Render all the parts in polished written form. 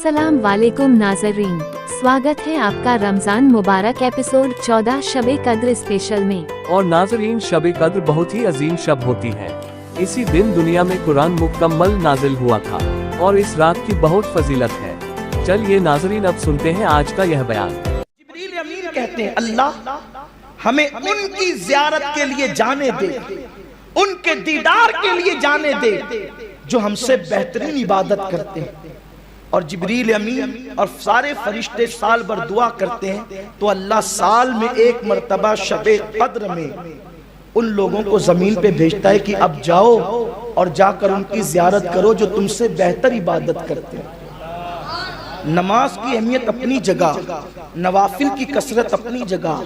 अस्सलाम वालेकुम नाज़रीन, स्वागत है आपका रमजान मुबारक एपिसोड 14 शबे कद्र स्पेशल में। और नाज़रीन, शबे कद्र बहुत ही अजीम शब होती है। इसी दिन दुनिया में कुरान मुकम्मल नाजिल हुआ था और इस रात की बहुत फजीलत है। चलिए नाज़रीन, अब सुनते हैं आज का यह बयान। जिब्रील अमीन कहते हैं, अल्लाह हमें उनकी ज़ियारत के लिए जाने दे, उनके दीदार के लिए जाने दे जो हमसे बेहतरीन इबादत करते हैं। और जिब्रील अमीन और सारे फरिश्ते साल भर दुआ करते हैं तो अल्लाह साल में एक मर्तबा शबे कद्र में उन लोगों को जमीन पे भेजता है कि अब जाओ और जाकर उनकी ज़ियारत करो जो तुमसे बेहतर इबादत करते हैं। नमाज की अहमियत अपनी जगह, नवाफिल की कसरत अपनी जगह,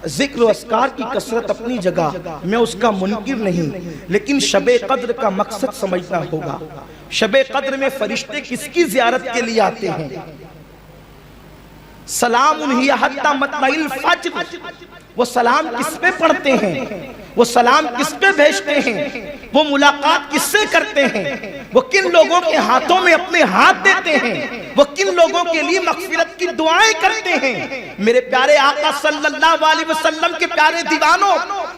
जिक्र व अस्कार की कसरत अपनी जगह, मैं उसका मुनकिर नहीं, लेकिन शबे कद्र का मकसद समझना होगा। शबे कद्र में फरिश्ते किसकी ज़ियारत के लिए आते हैं? सलामुन हिया हत्ता मतलइल फज्र, वो सलाम किस पे पढ़ते हैं? वो सलाम किस पे भेजते हैं? वो मुलाकात किससे करते हैं? वो किन लोगों के हाथों में अपने हाथ देते हैं? वो किन लोगों के लिए मगफिरत की दुआएं करते हैं? मेरे प्यारे आका सल्लल्लाहु अलैहि वसल्लम के प्यारे दीवानों,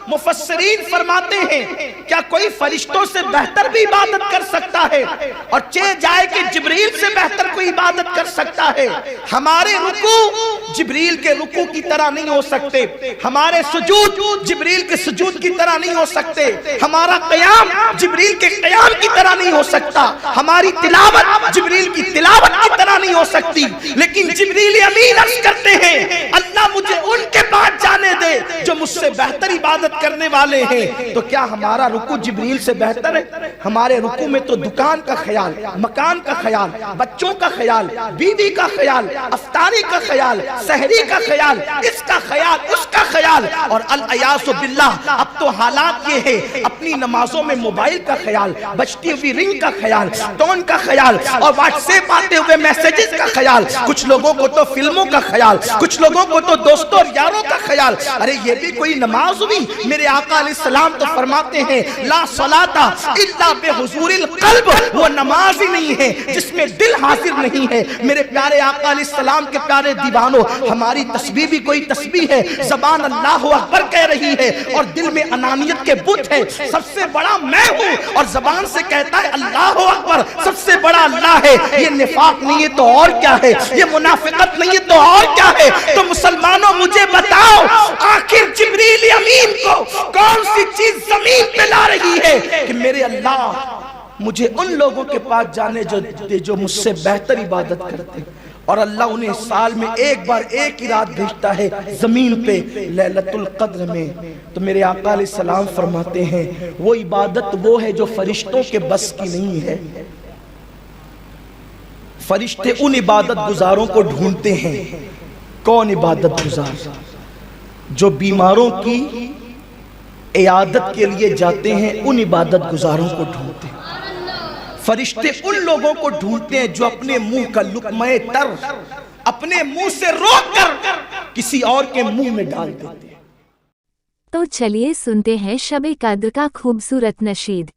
मुफस्सिरीन फरमाते हैं, क्या कोई फरिश्तों से बेहतर भी इबादत कर सकता है? और चे जाए कि जिब्रील से बेहतर कोई इबादत कर सकता है? हमारे रुकू जिब्रील के रुकू की तरह नहीं हो सकते, हमारे सुजूद जिब्रील के सुजूद की तरह नहीं हो सकते, हमारा क़याम जिब्रील के क़याम की तरह नहीं हो सकता, हमारी तिलावत जिब्रील की तिलावत की तरह नहीं हो सकती। लेकिन जिब्रील अमीन अर्ज़ करते हैं, अल्लाह मुझे उनके पास जाने दे जो मुझसे बेहतर इबादत करने वाले हैं। तो क्या हमारा रुकू जिब्रील से बेहतर है? हमारे रुकू में तो दुकान का ख्याल, मकान का ख्याल, बच्चों का ख्याल, बीवी का ख्याल, अफ्तारी का ख्याल, सहरी का ख्याल, इसका ख्याल, उसका ख्याल, और अल-अयासु बिल्लाह अब तो हालात ये है, अपनी नमाजों में मोबाइल का ख्याल, बजती हुई रिंग का ख्याल, टोन का ख्याल, और व्हाट्सएप आते हुए मैसेजेस का ख्याल, कुछ लोगों को तो फिल्मों का ख्याल, कुछ लोगों को तो दोस्तों और यारों का ख्याल। अरे ये भी कोई नमाज हुई? मेरे आका अलैहिस्सलाम तो फरमाते हैं, ला सलाता इल्ला बिहुजूरिल कल्ब, वो नमाज ही नहीं है जिसमें दिल हाजिर नहीं है। मेरे प्यारे आका अलैहिस्सलाम के प्यारे दीवानों, हमारी तस्बीह भी कोई तस्बीह है, ज़बान अल्लाहु अकबर कह रही है और दिल में अनानियत के बुत है, सबसे बड़ा मैं हूँ, और ज़बान से कहता है अल्लाहु अकबर, सबसे बड़ा अल्लाह है। ये निफाक नहीं है तो और क्या है? ये मुनाफिकत नहीं है तो और क्या है? तो मुसलमानों मुझे बताओ, आखिर जिब्रील अमीन को कौन सी चीज जमीन पे ला रही है कि मेरे अल्लाह मुझे उन लोगों के पास जाने जो मुझसे बेहतर इबादत करते हैं? और अल्लाह उन्हें साल में एक बार एक ही रात भेजता है जमीन पे, लैलतुल कद्र में। तो मेरे आका अलैहिस्सलाम फरमाते हैं, वो इबादत वो है जो फरिश्तों के बस की नहीं है। फरिश्ते उन इबादत गुजारों को ढूंढते हैं। कौन इबादत गुजार? जो बीमारों की इयादत के लिए जाते हैं, उन इबादत गुजारों को ढूंढते हैं। फरिश्ते उन लोगों को ढूंढते हैं जो अपने मुंह का लुक़्मा-ए तर अपने मुंह से रोक कर किसी और के मुंह में डाल देते हैं। तो चलिए सुनते हैं शबे कद्र का खूबसूरत नशीद।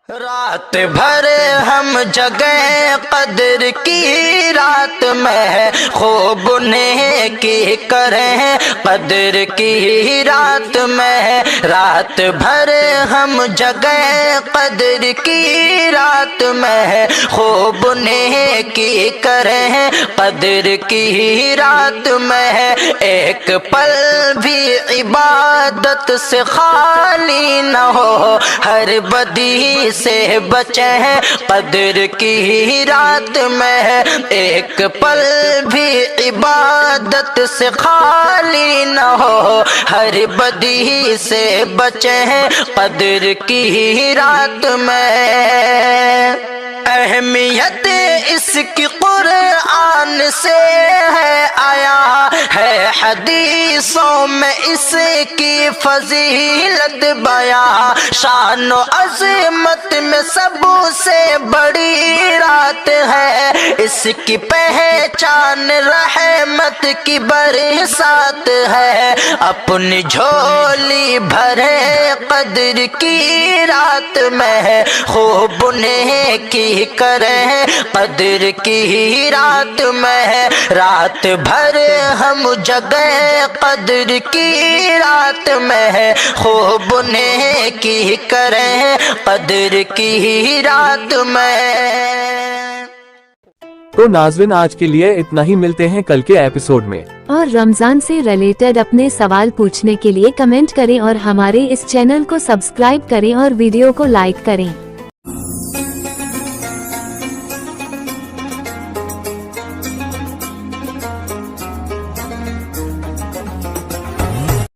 रात भर हम जगे कद्र की रात में, खूब नेकी करें कद्र की रात में। रात भर हम जगे कद्र की रात में, खूब नेकी करें कद्र की रात में। एक पल भी इबादत से खाली न हो, हर बदी से बचे हैं कद्र की रात में। एक पल भी इबादत से खाली न हो, हर बदी से बचे हैं कद्र की रात में। अहमियत इसकी कुरान से है आया है, हदीसों में इसकी फजीलत बयां। शान व अज़मत में सबसे बड़ी रात है, इसकी पहचान रहमत की बरसात है। अपनी झोली भरे कद्र की रात में, खूब नेकी करें कद्र की रात में, रात भर हम जगे कदर की रात में, खूब नेकी करें कदर की रात में। तो नाज़रीन आज के लिए इतना ही, मिलते हैं कल के एपिसोड में। और रमजान से रिलेटेड अपने सवाल पूछने के लिए कमेंट करें और हमारे इस चैनल को सब्सक्राइब करें और वीडियो को लाइक करें।